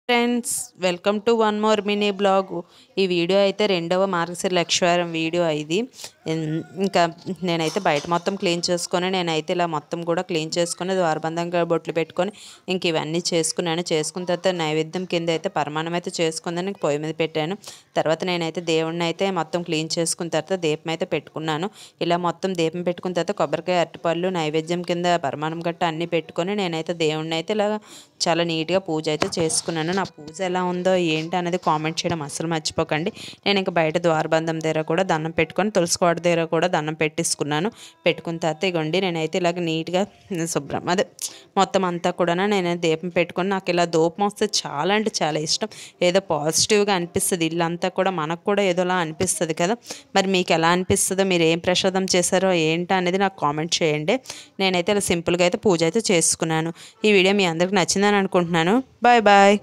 Friends, welcome to one more mini blog. ఈ video అయితే రెండవ మార్గశిర లక్షవారం వీడియో ఇది. ఇంకా నేనైతే బయట మొత్తం క్లీన్ చేసుకొని నేనైతే ఇలా మొత్తం కూడా క్లీన్ చేసుకొని ద్వారబంధంగా బొట్లు పెట్టుకొని ఇంక ఇవన్నీ చేసుకున్నాను. చేసుకున్న తర్వాత నైవేద్యం కింద అయితే పరమాన్నం అయితే చేసుకుందని పొయ్యి మీద పెట్టాను. తర్వాత నేనైతే దేవుడిని అయితే మొత్తం క్లీన్ చేసుకున్న తర్వాత దీపం అయితే పెట్టుకున్నాను. ఇలా మొత్తం దీపం పెట్టుకున్న తర్వాత కొబ్బరికాయ, అరటిపళ్ళు నైవేద్యం కింద పరమాన్నం గట్ట అన్నీ పెట్టుకొని నేనైతే దేవుడిని అయితే ఇలా చాలా నీట్గా పూజ అయితే చేసుకున్నాను. నా పూజ ఎలా ఉందో ఏంటి అనేది కామెంట్ చేయడం అస్సలు మర్చిపోకండి. నేను ఇంకా బయట ద్వారబంధం దగ్గర కూడా దండం పెట్టుకొని తులసికోట దగ్గర కూడా దండం పెట్టేసుకున్నాను. పెట్టుకున్న తర్వాత ఇగోండి నేనైతే ఇలాగ నీట్గా శుభ్రం అదే మొత్తం అంతా కూడా నేను దీపం పెట్టుకొని నాకు ఇలా ధూపం వస్తే చాలా అంటే చాలా ఇష్టం. ఏదో పాజిటివ్గా అనిపిస్తుంది. ఇల్లంతా కూడా మనకు కూడా ఏదోలా అనిపిస్తుంది కదా. మరి మీకు ఎలా అనిపిస్తుందో, మీరు ఏం ప్రసాదం చేశారో ఏంటి అనేది నాకు కామెంట్ చేయండి. నేనైతే ఇలా సింపుల్గా అయితే పూజ అయితే చేసుకున్నాను. ఈ వీడియో మీ అందరికి నచ్చిందని అనుకుంటున్నాను. Bye bye.